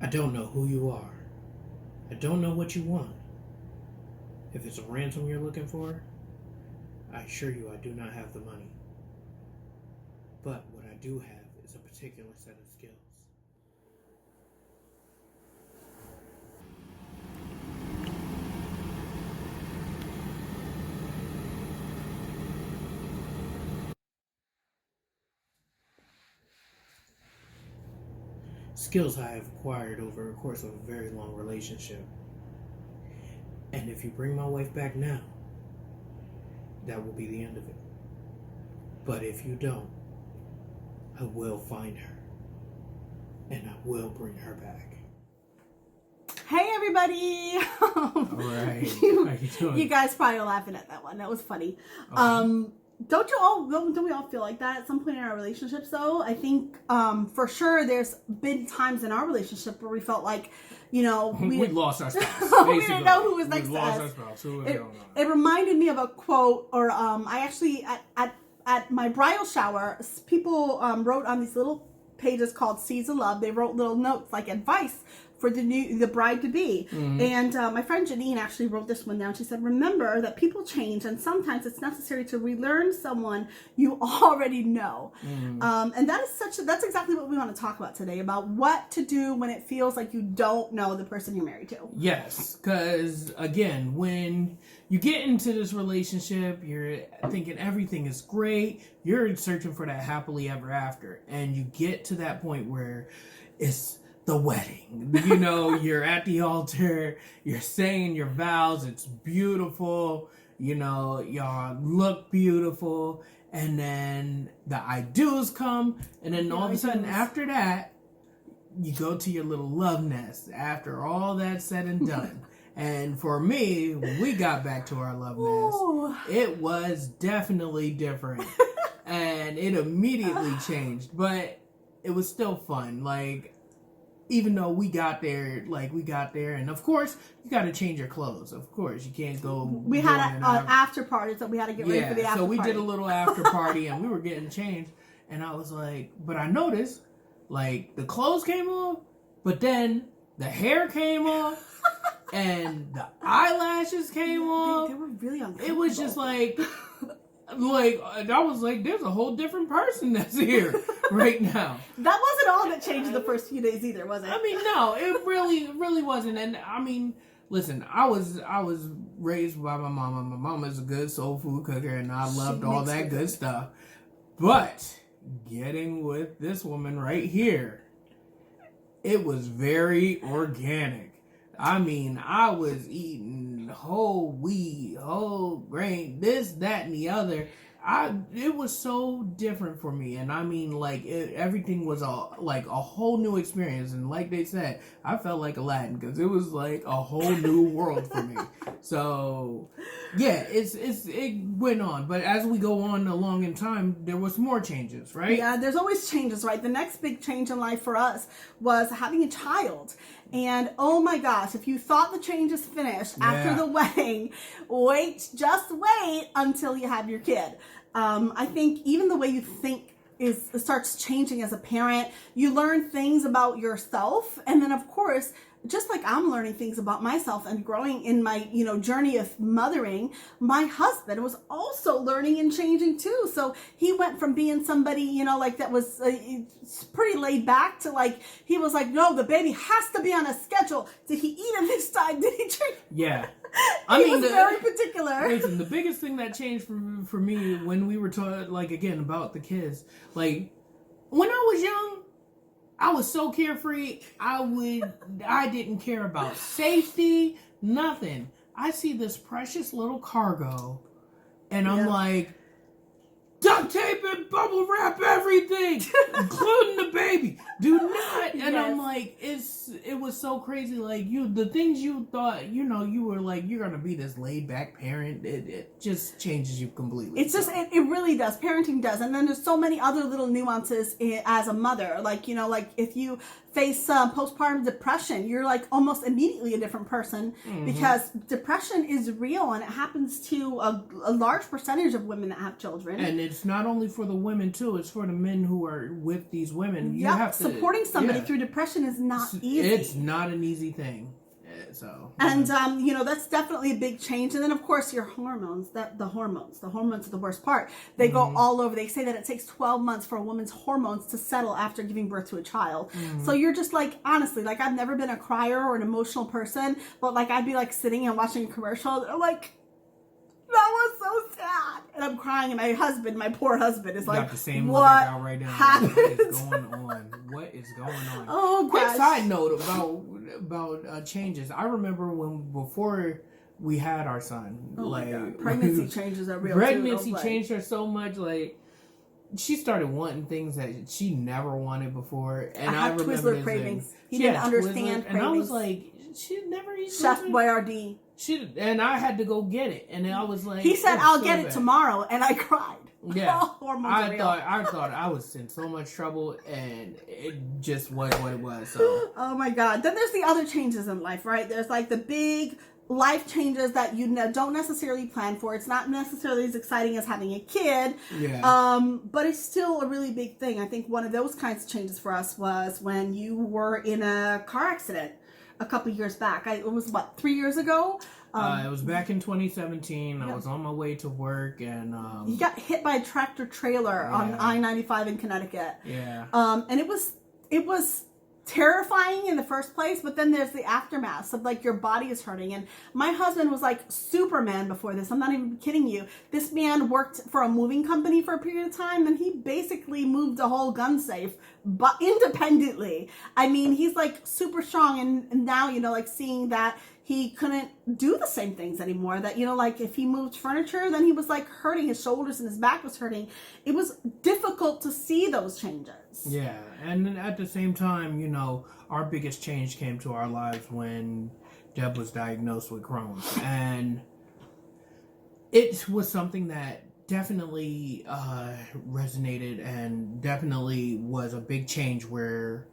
I don't know who you are. I don't know what you want. If it's a ransom you're looking for, I assure you I do not have the money. But what I do have is a particular set of skills. Skills I have acquired over a course of a very long relationship. And if you bring my wife back now, that will be the end of it. But if you don't, I will find her. And I will bring her back. Hey everybody! Alright. How you doing? You guys probably are laughing at that one. That was funny. Okay. Don't we all feel like that at some point in our relationships though? I think for sure there's been times in our relationship where we felt like, you know, we lost our spouse. we didn't know who was next to us. We lost our spouse. Who was It, going on? it reminded me of a quote, or I actually at my bridal shower, people wrote on these little pages called Seeds of Love. They wrote little notes like advice for the bride to be. Mm-hmm. And my friend Janine actually wrote this one down. She said, remember that people change and sometimes it's necessary to relearn someone you already know. Mm-hmm. And that's exactly what we want to talk about today, about what to do when it feels like you don't know the person you're married to. Yes, because again, when you get into this relationship, you're thinking everything is great. You're searching for that happily ever after. And you get to that point where it's the wedding. You know, you're at the altar, you're saying your vows, it's beautiful, you know, y'all look beautiful, and then the I do's come, and then all of a sudden after that, you go to your little love nest after all that's said and done. And for me, when we got back to our love nest, it was definitely different. And it immediately changed, but it was still fun. Like, even though we got there, and of course, you got to change your clothes. Of course, you can't go. We had an after party, so we had to get ready for the after so we party. did a little after party, and we were getting changed. And I was like, but I noticed, like, the clothes came off, but then the hair came off, and the eyelashes came off. They were really uncomfortable. It was just like I was like, there's a whole different person that's here right now. That wasn't all that changed the first few days either, was it? I mean, no, it really wasn't. And I mean, listen, I was raised by my mama. My mama's a good soul food cooker, and I loved all that good stuff. But getting with this woman right here, it was very organic. I mean, I was eating whole wheat, whole grain, this, that, and the other. It was so different for me, and I mean, like, everything was a whole new experience. And like they said, I felt like Aladdin because it was like a whole new world for me. So, yeah, it went on, but as we go on along in time, there was more changes, right? Yeah, there's always changes, right? The next big change in life for us was having a child. And oh my gosh, if you thought the change is finished after the wedding, just wait until you have your kid. I think even the way you think starts changing as a parent. You learn things about yourself, and then of course, just like I'm learning things about myself and growing in my, journey of mothering, my husband was also learning and changing too. So he went from being somebody, that was pretty laid back to he was like, no, the baby has to be on a schedule. Did he eat at this time? Did he drink? Yeah. He was very particular. Listen, the biggest thing that changed for me when we were taught, again, about the kids, when I was young, I was so carefree. I didn't care about safety, nothing. I see this precious little cargo, and I'm like, duct tape and bubble wrap everything, including the baby. Do not. And I'm like, it was so crazy. The things you thought, you were like, you're gonna be this laid back parent. It just changes you completely. It's just, it really does. Parenting does. And then there's so many other little nuances as a mother. If you face postpartum depression. You're like almost immediately a different person because depression is real and it happens to a large percentage of women that have children. And it's not only for the women too; it's for the men who are with these women. You have to, supporting somebody through depression is not easy. It's not an easy thing. So, and that's definitely a big change. And then of course your hormones, the hormones are the worst part. They go all over. They say that it takes 12 months for a woman's hormones to settle after giving birth to a child. So you're just like, honestly, like I've never been a crier or an emotional person, but like I'd be like sitting and watching a commercial and I'm like, that was so sad, and I'm crying, and my husband, my poor husband, is like, got the same what right now. happened? What is going on? What is going on? Oh, quick gosh. side note about changes. I remember before we had our son, my God. Pregnancy changes are real. Pregnancy changed her so much, like. She started wanting things that she never wanted before, and I remember Twizzler cravings. He didn't understand Twizzler, cravings. And I was like, she never eats Chef Twizzler. Boyardee. And I had to go get it, and I was like, he said, "I'll get it bad. tomorrow," and I cried. Yeah, Hormones are real. I thought I was in so much trouble, and it just was what it was. So, oh my God! Then there's the other changes in life, right? There's like the big life changes that you don't necessarily plan for. It's not necessarily as exciting as having a kid. Yeah. But it's still a really big thing. I think one of those kinds of changes for us was when you were in a car accident a couple years back. It was 3 years ago. It was back in 2017. I was on my way to work, and you got hit by a tractor trailer on I-95 in Connecticut. Yeah. And it was terrifying in the first place, but then there's the aftermath of like your body is hurting. And my husband was like Superman before this. I'm not even kidding you. This man worked for a moving company for a period of time, and he basically moved a whole gun safe, but independently. I mean, he's like super strong, and now, like seeing that he couldn't do the same things anymore, that, like if he moved furniture, then he was like hurting, his shoulders and his back was hurting. It was difficult to see those changes. Yeah, and at the same time, our biggest change came to our lives when Deb was diagnosed with Crohn's, and it was something that definitely resonated and definitely was a big change where,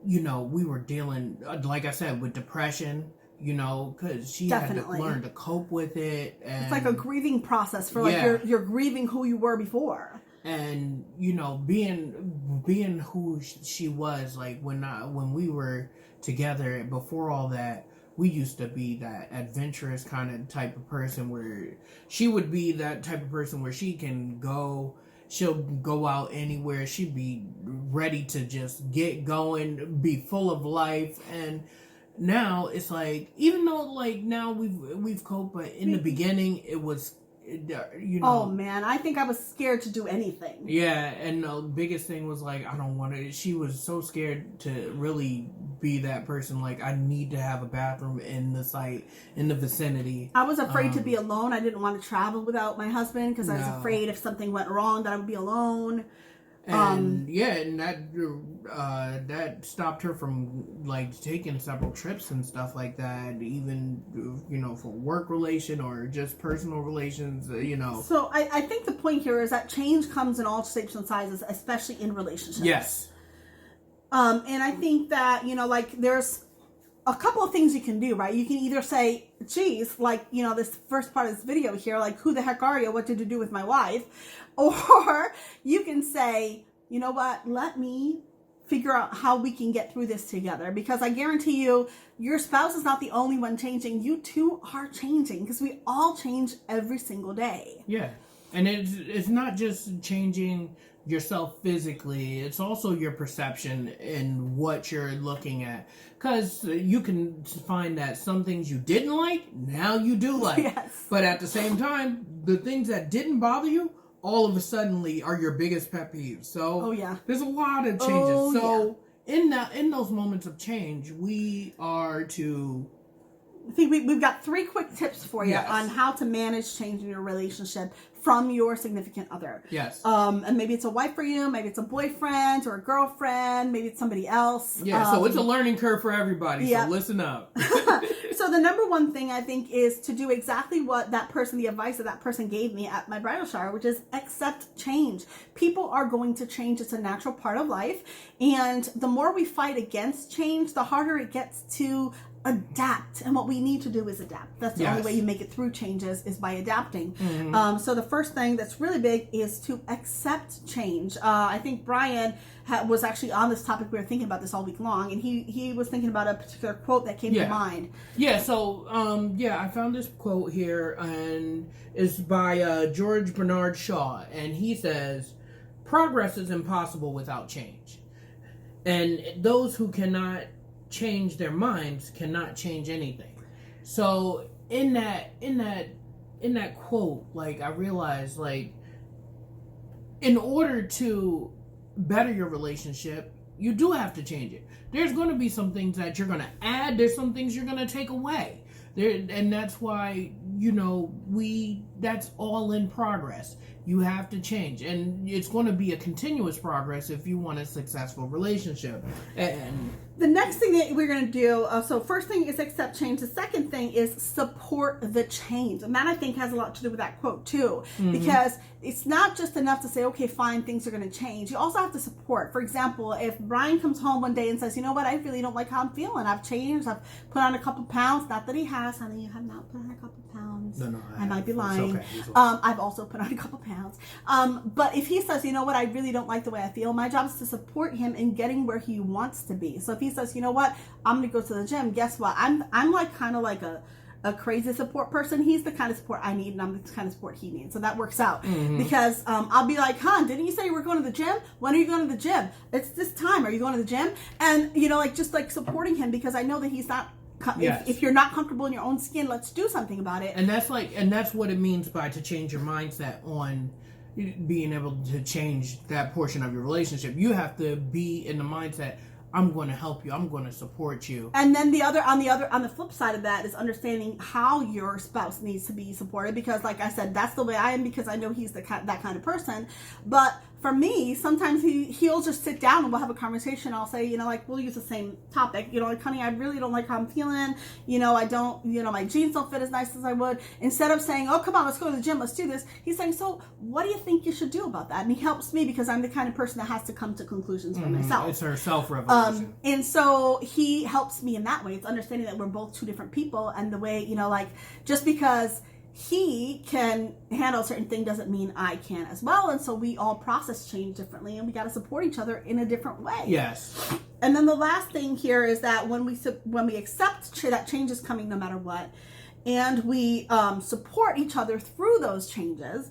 we were dealing, like I said, with depression, because she had to learn to cope with it. And it's like a grieving process for like you're grieving who you were before. And being who she was, like when we were together before all that, we used to be that adventurous kind of type of person where she would be that type of person where she'll go out anywhere. She'd be ready to just get going, be full of life. And now it's like, even though like now we've coped, but in the beginning it was, oh man, I think I was scared to do anything. Yeah, and the biggest thing was like, I don't want to. She was so scared to really be that person. Like, I need to have a bathroom in the vicinity. I was afraid to be alone. I didn't want to travel without my husband because I was afraid if something went wrong that I would be alone. And and that stopped her from like taking several trips and stuff like that, even for work relation or just personal relations, So I think the point here is that change comes in all shapes and sizes, especially in relationships. Yes. And I think that like there's a couple of things you can do, right? You can either say, geez, like, this first part of this video here, like, who the heck are you? What did you do with my wife? Or you can say, you know what? Let me figure out how we can get through this together. Because I guarantee you, your spouse is not the only one changing. You two are changing because we all change every single day. Yeah. And it's not just changing yourself physically, it's also your perception and what you're looking at, because you can find that some things you didn't like now you do like. Yes. But at the same time, the things that didn't bother you all of a sudden are your biggest pet peeves. So there's a lot of changes. In those moments of change, we are to, I think we've got 3 quick tips for you on how to manage change in your relationship from your significant other. Yes. And maybe it's a wife for you, maybe it's a boyfriend or a girlfriend, maybe it's somebody else. Yeah, so it's a learning curve for everybody, so listen up. So the number one thing I think is to do exactly what the advice that person gave me at my bridal shower, which is accept change. People are going to change. It's a natural part of life. And the more we fight against change, the harder it gets to adapt. And what we need to do is adapt. That's the only way you make it through changes, is by adapting. So the first thing that's really big is to accept change. I think Brian was actually on this topic. We were thinking about this all week long, and he was thinking about a particular quote that came to mind. So I found this quote here, and it's by George Bernard Shaw, and he says, "Progress is impossible without change, and those who cannot change their minds cannot change anything." So in that quote, like, I realized, like, in order to better your relationship, you do have to change it. There's going to be some things that you're going to add, there's some things you're going to take away there, and that's why, that's all in progress. You have to change, and it's going to be a continuous progress if you want a successful relationship. And the next thing that we're going to do, so first thing is accept change. The second thing is support the change. And that, I think, has a lot to do with that quote too. Because it's not just enough to say, okay, fine, things are going to change. You also have to support. For example, if Brian comes home one day and says, you know what, I really don't like how I'm feeling. I've changed. I've put on a couple pounds. Not that he has, honey. You have not put on a couple pounds. No, I might be lying. It's okay. I've also put on a couple pounds. But if he says, you know what, I really don't like the way I feel, my job is to support him in getting where he wants to be. So if he says, you know what, I'm going to go to the gym, guess what? I'm like kind of like a crazy support person. He's the kind of support I need, and I'm the kind of support he needs. So that works out. Because I'll be like, didn't you say you were going to the gym? When are you going to the gym? It's this time. Are you going to the gym? And, just like supporting him, because I know that he's not, if you're not comfortable in your own skin, let's do something about it. And that's what it means by to change your mindset on being able to change that portion of your relationship. You have to be in the mindset, I'm going to help you. I'm going to support you. And then on the flip side of that is understanding how your spouse needs to be supported. Because, like I said, that's the way I am, because I know he's that kind of person. But for me, sometimes he'll just sit down and we'll have a conversation. I'll say, we'll use the same topic. Like, honey, I really don't like how I'm feeling. I don't, my jeans don't fit as nice as I would. Instead of saying, oh, come on, let's go to the gym, let's do this. He's saying, so what do you think you should do about that? And he helps me, because I'm the kind of person that has to come to conclusions for myself. It's her self-revelation. And so he helps me in that way. It's understanding that we're both two different people, and the way, just because he can handle a certain thing doesn't mean I can as well. And so we all process change differently, and we got to support each other in a different way. Yes. And then the last thing here is that when we accept that change is coming no matter what, and we support each other through those changes,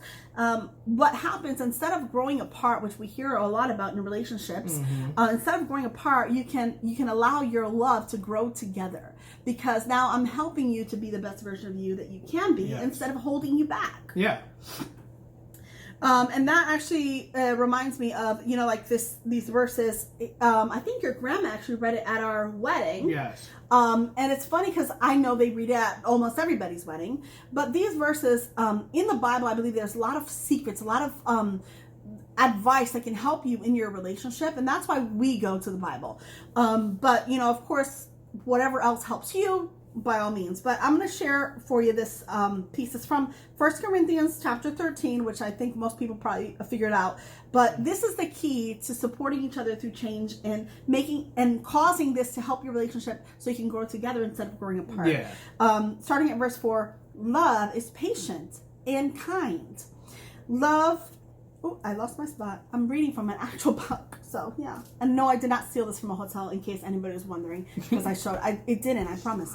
what happens, instead of growing apart, which we hear a lot about in relationships, instead of growing apart, you can allow your love to grow together. Because now I'm helping you to be the best version of you that you can be, instead of holding you back. Yeah. And that actually reminds me of, these verses. I think your grandma actually read it at our wedding. Yes. And it's funny because I know they read it at almost everybody's wedding. But these verses, in the Bible, I believe there's a lot of secrets, a lot of advice that can help you in your relationship. And that's why we go to the Bible. But, of course, whatever else helps you, by all means. But I'm going to share for you this piece. It's from 1 Corinthians chapter 13, which I think most people probably figured out. But this is the key to supporting each other through change and causing this to help your relationship so you can grow together instead of growing apart. Yeah. Starting at verse 4, love is patient and kind. Love... Oh, I lost my spot. I'm reading from an actual book. So, yeah. And no, I did not steal this from a hotel, in case anybody was wondering. Because it didn't, I promise.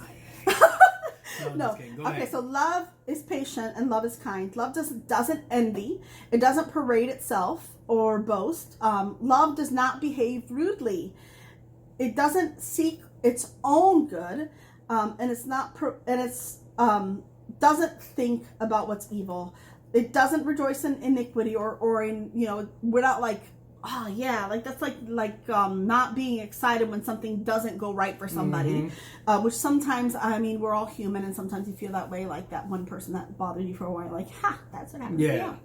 No. Okay, so love is patient and love is kind. Love doesn't envy. It doesn't parade itself or boast. Love does not behave rudely. It doesn't seek its own good. And doesn't think about what's evil. It doesn't rejoice in iniquity or in, we're not like, oh yeah, like that's like not being excited when something doesn't go right for somebody, which sometimes, we're all human, and sometimes you feel that way, like that one person that bothered you for a while, like, that's what happened. Yeah.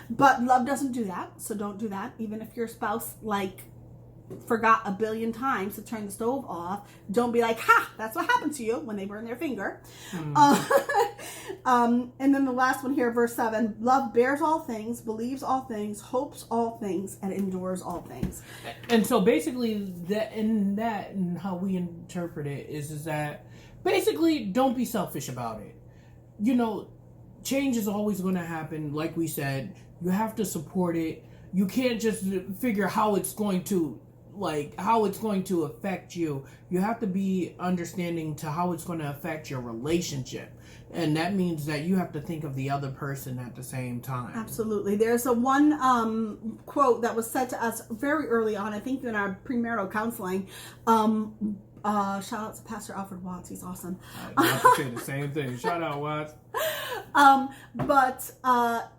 But love doesn't do that, so don't do that. Even if your spouse forgot a billion times to turn the stove off, don't be like, ha, that's what happened to you when they burn their finger. And then the last one here, verse 7, love bears all things, believes all things, hopes all things, and endures all things. And so basically and how we interpret it is that basically don't be selfish about it. You know, change is always going to happen. Like we said, you have to support it. You can't just figure how it's going to affect you. You have to be understanding to how it's going to affect your relationship. And that means that you have to think of the other person at the same time. Absolutely. There's a one quote that was said to us very early on, I think in our premarital counseling. Shout out to Pastor Alfred Watts. He's awesome. I have to say the same thing. Shout out, Watts.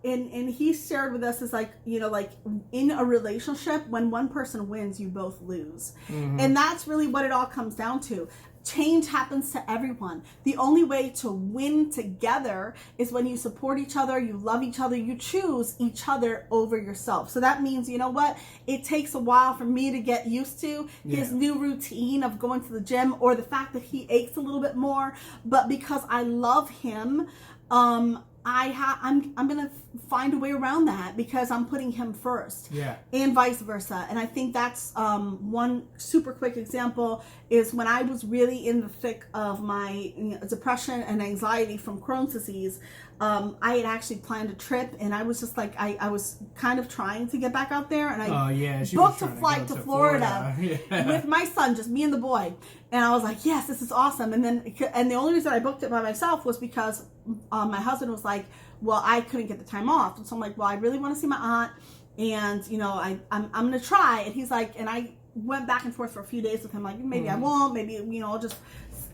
And he shared with us is like, you know, like in a relationship, when one person wins, you both lose. And that's really what it all comes down to. Change happens to everyone. The only way to win together is when you support each other, you love each other, you choose each other over yourself. So that means, you know what? It takes a while for me to get used to his new routine of going to the gym, or the fact that he aches a little bit more. But because I love him, I'm gonna find a way around that because I'm putting him first. Yeah. And vice versa. And I think that's one super quick example is when I was really in the thick of my depression and anxiety from Crohn's disease. I had actually planned a trip, and I was just like, I was kind of trying to get back out there, and I booked a flight to Florida with my son, just me and the boy. And I was like, yes, this is awesome. And the only reason I booked it by myself was because my husband was like, well, I couldn't get the time off. And so I'm like, well, I really want to see my aunt, and, you know, I'm going to try. And he's like, and I went back and forth for a few days with him, like, maybe I won't, maybe, you know, I'll just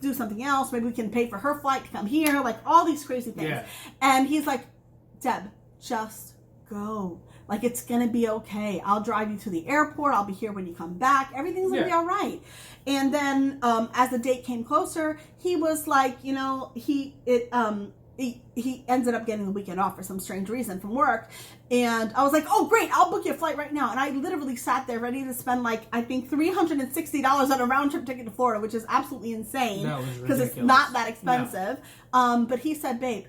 do something else. Maybe we can pay for her flight to come here, like all these crazy things. Yeah. And he's like, Deb, just go. Like, it's going to be okay. I'll drive you to the airport. I'll be here when you come back. Everything's going to be all right. And then as the date came closer, he was like, you know, he ended up getting the weekend off for some strange reason from work. And I was like, oh, great, I'll book you a flight right now. And I literally sat there ready to spend, like, I think $360 on a round trip ticket to Florida, which is absolutely insane because it's not that expensive. No. But he said, babe,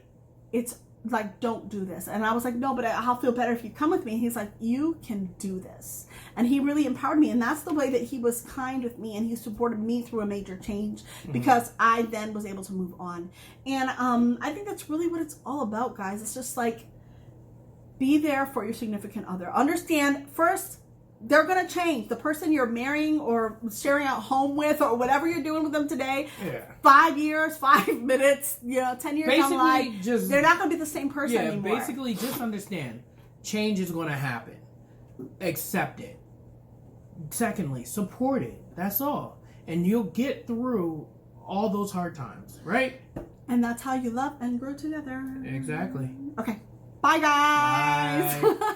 it's like, don't do this. And I was like, no, but I'll feel better if you come with me. And he's like, you can do this. And he really empowered me. And that's the way that he was kind with me. And he supported me through a major change because I then was able to move on. And I think that's really what it's all about, guys. It's just like, be there for your significant other. Understand, first, they're going to change. The person you're marrying or sharing out home with or whatever you're doing with them today, 5 years, 5 minutes, 10 years down the line, they're not going to be the same person anymore. Basically, just understand, change is going to happen. Accept it. Secondly, support it. That's all. And you'll get through all those hard times, right? And that's how you love and grow together. Exactly. Okay. Bye, guys. Bye.